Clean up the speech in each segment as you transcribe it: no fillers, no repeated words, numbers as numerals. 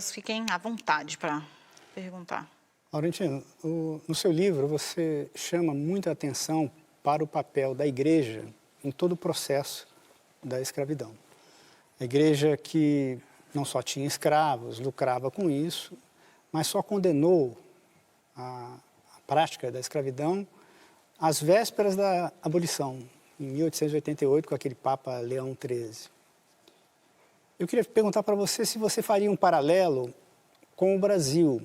Fiquem à vontade para perguntar. Laurentino, no seu livro você chama muita atenção para o papel da igreja em todo o processo da escravidão. A igreja que não só tinha escravos, lucrava com isso, mas só condenou a prática da escravidão às vésperas da abolição, em 1888, com aquele Papa Leão XIII. Eu queria perguntar para você se você faria um paralelo com o Brasil,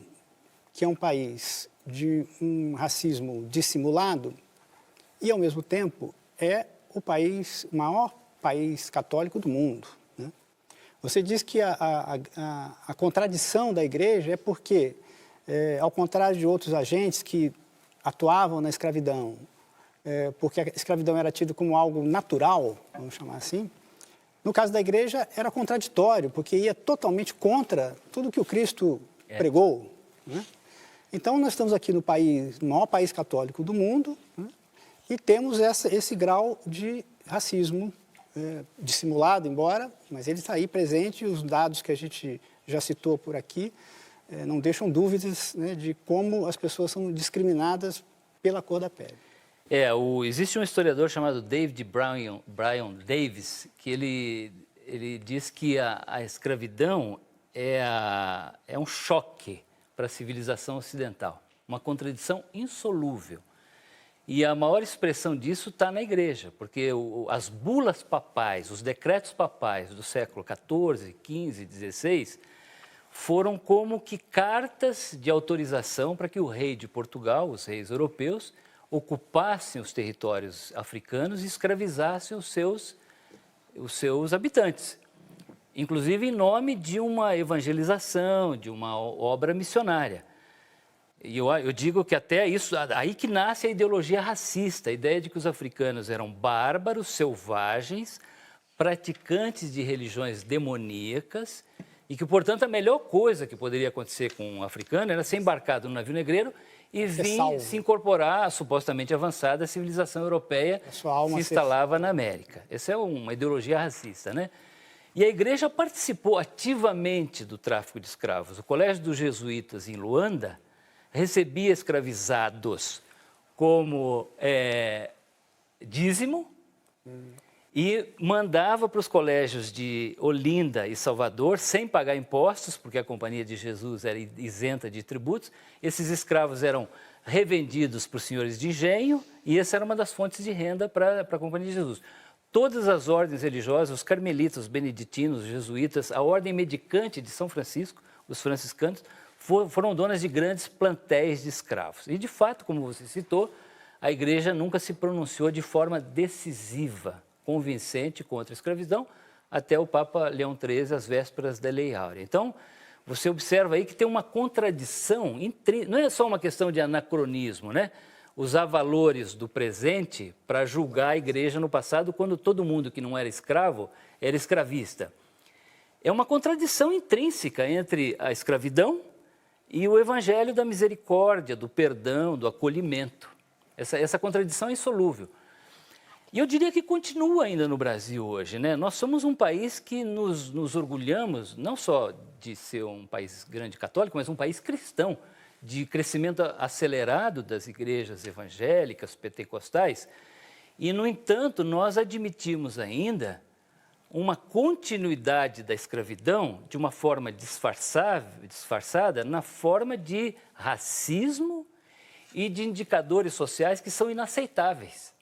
que é um país de um racismo dissimulado e, ao mesmo tempo, é o maior país católico do mundo, né? Você diz que a contradição da igreja é porque, ao contrário de outros agentes que atuavam na escravidão, porque a escravidão era tida como algo natural, vamos chamar assim, no caso da igreja era contraditório, porque ia totalmente contra tudo que o Cristo pregou, né? Então, nós estamos aqui no maior país católico do mundo, né? E temos esse grau de racismo dissimulado, mas ele está aí presente, e os dados que a gente já citou por aqui não deixam dúvidas, né, de como as pessoas são discriminadas pela cor da pele. Existe um historiador chamado David Bryan Davis, que ele diz que a escravidão é um choque para a civilização ocidental, uma contradição insolúvel. E a maior expressão disso está na igreja, porque as bulas papais, os decretos papais do século XIV, XV, XVI, foram como que cartas de autorização para que o rei de Portugal, os reis europeus, ocupassem os territórios africanos e escravizassem os seus habitantes, inclusive em nome de uma evangelização, de uma obra missionária. E eu digo que até isso, aí que nasce a ideologia racista, a ideia de que os africanos eram bárbaros, selvagens, praticantes de religiões demoníacas e que, portanto, a melhor coisa que poderia acontecer com um africano era ser embarcado no navio negreiro e vir se incorporar à supostamente avançada civilização europeia que se instalava na América. Essa é uma ideologia racista, né? E a igreja participou ativamente do tráfico de escravos. O Colégio dos Jesuítas em Luanda recebia escravizados como dízimo e mandava para os colégios de Olinda e Salvador sem pagar impostos, porque a Companhia de Jesus era isenta de tributos. Esses escravos eram revendidos para os senhores de engenho e essa era uma das fontes de renda para a Companhia de Jesus. Todas as ordens religiosas, os carmelitas, os beneditinos, os jesuítas, a ordem medicante de São Francisco, os franciscanos, foram donas de grandes plantéis de escravos. E, de fato, como você citou, a igreja nunca se pronunciou de forma decisiva, convincente contra a escravidão, até o Papa Leão XIII, às vésperas da Lei Áurea. Então, você observa aí que tem uma contradição, não é só uma questão de anacronismo, né? Usar valores do presente para julgar a igreja no passado, quando todo mundo que não era escravo era escravista. É uma contradição intrínseca entre a escravidão e o evangelho da misericórdia, do perdão, do acolhimento. Essa contradição é insolúvel. E eu diria que continua ainda no Brasil hoje, né? Nós somos um país que nos orgulhamos, não só de ser um país grande católico, mas um país cristão, de crescimento acelerado das igrejas evangélicas, pentecostais. E, no entanto, nós admitimos ainda uma continuidade da escravidão de uma forma disfarçada na forma de racismo e de indicadores sociais que são inaceitáveis.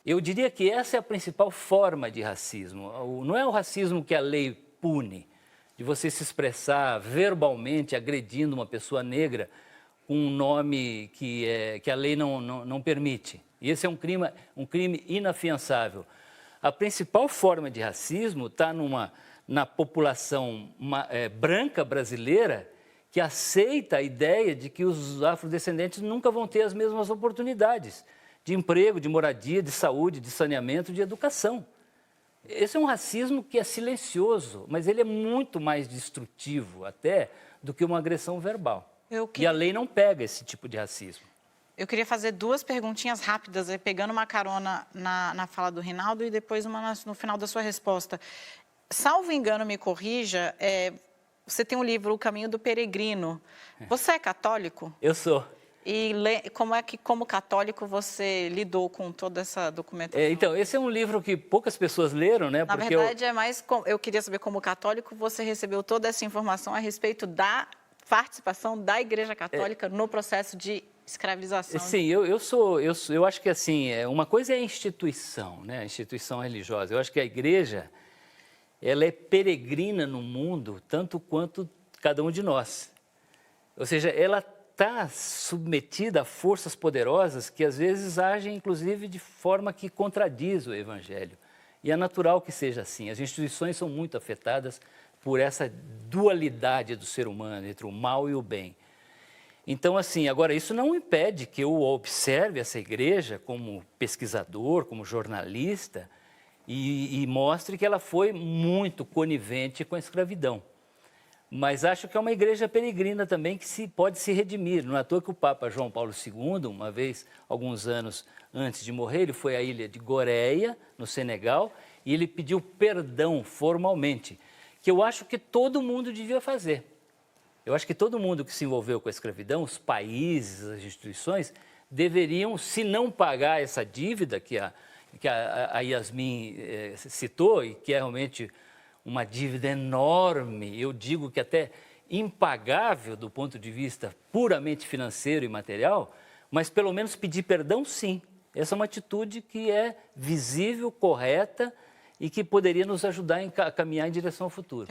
Eu diria que essa é a principal forma de racismo. Não é o racismo que a lei pune, de você se expressar verbalmente agredindo uma pessoa negra com um nome que a lei não permite. E esse é um crime inafiançável. A principal forma de racismo está na população branca brasileira que aceita a ideia de que os afrodescendentes nunca vão ter as mesmas oportunidades de emprego, de moradia, de saúde, de saneamento, de educação. Esse é um racismo que é silencioso, mas ele é muito mais destrutivo até do que uma agressão verbal. E a lei não pega esse tipo de racismo. Eu queria fazer duas perguntinhas rápidas, pegando uma carona na fala do Rinaldo e depois uma no final da sua resposta. Salvo engano, me corrija, você tem um livro, O Caminho do Peregrino. Você é católico? Eu sou. E como é que, como católico, você lidou com toda essa documentação? Então, esse é um livro que poucas pessoas leram, né? Na verdade, é mais... Eu queria saber, como católico, você recebeu toda essa informação a respeito da participação da Igreja Católica no processo de escravização. Sim, eu acho que assim, uma coisa é a instituição, né? A instituição religiosa. Eu acho que a igreja, ela é peregrina no mundo tanto quanto cada um de nós. Ou seja, ela está submetida a forças poderosas que às vezes agem, inclusive, de forma que contradiz o evangelho. E é natural que seja assim. As instituições são muito afetadas por essa dualidade do ser humano entre o mal e o bem. Então, assim, agora isso não impede que eu observe essa igreja como pesquisador, como jornalista e mostre que ela foi muito conivente com a escravidão. Mas acho que é uma igreja peregrina também que pode se redimir. Não é à toa que o Papa João Paulo II, uma vez, alguns anos antes de morrer, ele foi à ilha de Goreia, no Senegal, e ele pediu perdão formalmente, que eu acho que todo mundo devia fazer. Eu acho que todo mundo que se envolveu com a escravidão, os países, as instituições, deveriam, se não pagar essa dívida que a Yasmin citou, e que é realmente uma dívida enorme, eu digo que até impagável do ponto de vista puramente financeiro e material, mas pelo menos pedir perdão, sim. Essa é uma atitude que é visível, correta e que poderia nos ajudar a caminhar em direção ao futuro.